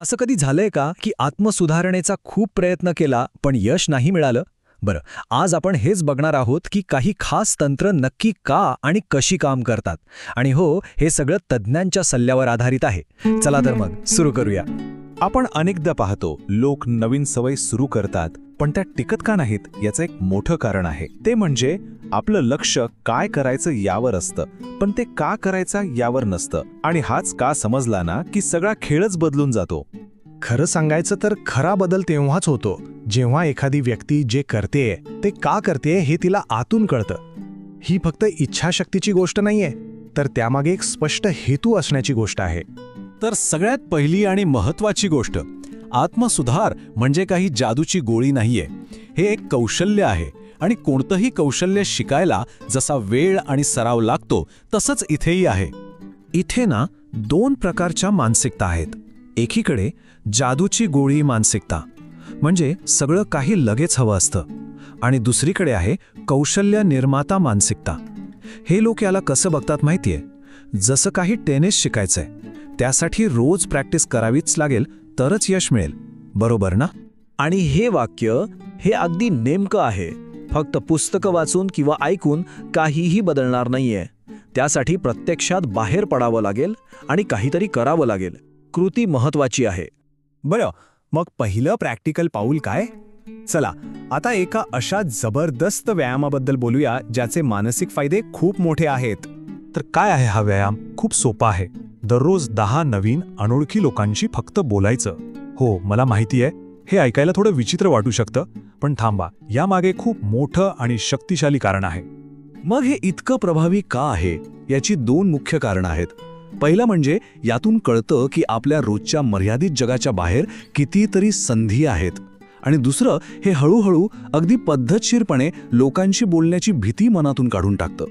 असं कधी झालंय का की आत्मसुधारणेचा खूप प्रयत्न केला पण यश नाही मिळालं? बरं, आज आपण हेच बघणार आहोत की काही खास तंत्र नक्की का आणि कशी काम करतात. आणि हो, हे सगळं तज्ज्ञांच्या सल्ल्यावर आधारित आहे. चला तर मग सुरू करूया. आपण अनेकदा पाहतो लोक नवीन सवय सुरू करतात पण त्या टिकत का नाहीत याचं एक मोठं कारण आहे. ते म्हणजे आपलं लक्ष काय करायचं यावर असतं पण ते का करायचं यावर नसतं. आणि हाच का समजला ना की सगळा खेळच बदलून जातो. खरं सांगायचं तर खरा बदल तेव्हाच होतो जेव्हा एखादी व्यक्ती जे करतेय ते का करतेय हे तिला आतून कळतं. ही फक्त इच्छाशक्तीची गोष्ट नाहीये, तर त्यामागे एक स्पष्ट हेतू असण्याची गोष्ट आहे. तर सगळ्यात पहिली आणि महत्त्वाची गोष्ट, आत्मसुधार म्हणजे काही जादूची गोळी नाहीये. हे एक कौशल्य आहे आणि कोणतंही कौशल्य शिकायला जसा वेळ आणि सराव लागतो तसंच इथेही आहे. इथे ना दोन प्रकारच्या मानसिकता आहेत. एकीकडे जादूची गोळी मानसिकता, म्हणजे सगळं काही लगेच हवं असतं, आणि दुसरीकडे आहे कौशल्य निर्माता मानसिकता. हे लोक याला कसं बघतात माहितीये? जसं काही टेनिस शिकायचंय, त्यासाठी रोज प्रॅक्टिस करावीच लागेल तरच यश मिळेल, बरोबर ना? आणि हे वाक्य हे अगदी नेमकं आहे. फक्त पुस्तकं वाचून किंवा ऐकून काहीही बदलणार नाहीये. त्यासाठी प्रत्यक्षात बाहेर पडावं लागेल आणि काहीतरी करावं लागेल. कृती महत्वाची आहे. बरं, मग पहिलं प्रॅक्टिकल पाऊल काय? चला आता एका अशा जबरदस्त व्यायामाबद्दल बोलूया ज्याचे मानसिक फायदे खूप मोठे आहेत. तर काय आहे हा व्यायाम? खूप सोपा आहे. दररोज 10 नवीन अनोळखी लोकांशी फक्त बोलायचं. हो, मला माहिती आहे, हे ऐकायला थोडं विचित्र वाटू शकतं, पण थांबा, यामागे खूप मोठं आणि शक्तिशाली कारण आहे. मग हे इतकं प्रभावी का आहे? याची दोन मुख्य कारणं आहेत. पहिलं म्हणजे यातून कळतं की आपल्या रोजच्या मर्यादित जगाच्या बाहेर कितीतरी संधी आहेत. आणि दुसरं, हे हळूहळू अगदी पद्धतशीरपणे लोकांशी बोलण्याची भीती मनातून काढून टाकतं.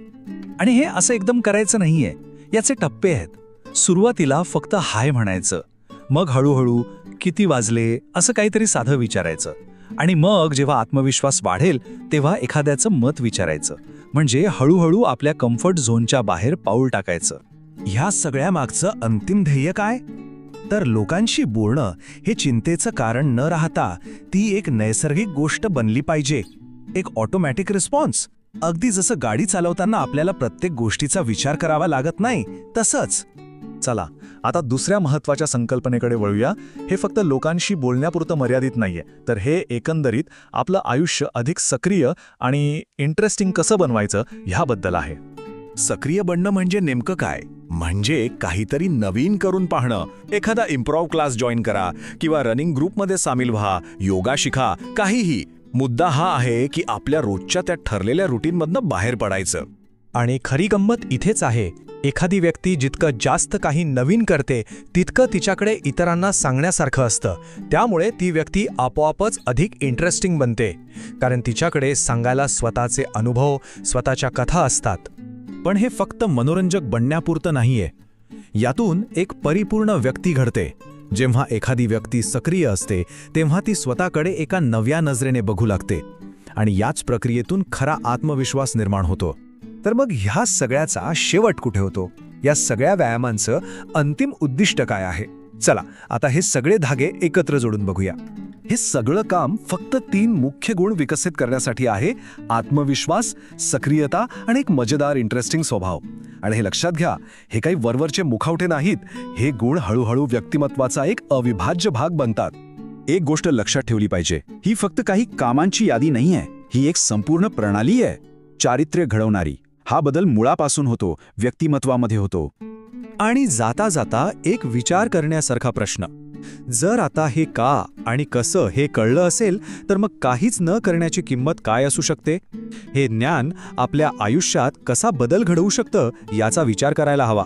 आणि हे असं एकदम करायचं नाहीये, याचे टप्पे आहेत. सुरुवातीला फक्त हाय म्हणायचं, मग हळूहळू किती वाजले असं काहीतरी साधं विचारायचं, आणि मग जेव्हा आत्मविश्वास वाढेल तेव्हा एखाद्याचं मत विचारायचं. म्हणजे हळूहळू आपल्या कम्फर्ट झोनच्या बाहेर पाऊल टाकायचं. ह्या सगळ्या मागचं अंतिम ध्येय काय? तर लोकांशी बोलणं हे चिंतेचं कारण न राहता ती एक नैसर्गिक गोष्ट बनली पाहिजे, एक ऑटोमॅटिक रिस्पॉन्स. अगदी जसं गाडी चालवताना आपल्याला प्रत्येक गोष्टीचा विचार करावा लागत नाही, तसंच. चला आता दुसऱ्या महत्त्वाच्या संकल्पनेकडे वळूया. हे फक्त लोकांशी बोलण्यापुरतं मर्यादित नाहीये, तर हे एकंदरीत आपलं आयुष्य अधिक सक्रिय आणि इंटरेस्टिंग कसं बनवायचं ह्याबद्दल आहे. सक्रिय बनणं म्हणजे नेमकं काय? म्हणजे काहीतरी नवीन करून पाहणं. एखादा इम्प्रोव्ह क्लास जॉईन करा किंवा रनिंग ग्रुपमध्ये सामील व्हा, योगा शिका, काहीही. मुद्दा हा आहे की आपल्या रोजच्या त्या ठरलेल्या रुटीनमधनं बाहेर पडायचं. आणि खरी गंमत इथेच आहे. एखादी व्यक्ती जितकं जास्त काही नवीन करते तितकं तिच्याकडे इतरांना सांगण्यासारखं असतं. त्यामुळे ती व्यक्ती आपोआपच अधिक इंटरेस्टिंग बनते, कारण तिच्याकडे सांगायला स्वतःचे अनुभव, स्वतःच्या कथा असतात. पण हे फक्त मनोरंजक बनण्यापुरतं नाहीये. यातून एक परिपूर्ण व्यक्ती घडते. जेव्हा एखादी व्यक्ती सक्रिय असते तेव्हा ती स्वतःकडे एका नव्या नजरेने बघू लागते, आणि याच प्रक्रियेतून खरा आत्मविश्वास निर्माण होतो. तर मग ह्या सगळ्याचा शेवट कुठे होतो? या सगळ्या व्यायामांचं अंतिम उद्दिष्ट काय आहे? चला आता हे सगळे धागे एकत्र जोडून बघूया. हे सगळं काम फक्त 3 मुख्य गुण विकसित करण्यासाठी आहे: आत्मविश्वास, सक्रियता आणि एक मजेदार इंटरेस्टिंग स्वभाव. आणि हे लक्षात घ्या, हे काही वरवरचे मुखवटे नाहीत. हे गुण हळूहळू व्यक्तिमत्वाचा एक अविभाज्य भाग बनतात. एक गोष्ट लक्षात ठेवली पाहिजे, ही फक्त काही कामांची यादी नाहीये, ही एक संपूर्ण प्रणाली आहे, चारित्र्य घडवणारी. हा बदल मुळापासून होतो, व्यक्तिमत्वामध्ये होतो. आणि जाता जाता एक विचार करण्यासारखा प्रश्न, जर आता हे का आणि कसं हे कळलं असेल तर मग काहीच न करण्याची किंमत काय असू शकते? हे ज्ञान आपल्या आयुष्यात कसा बदल घडवू शकतं याचा विचार करायला हवा.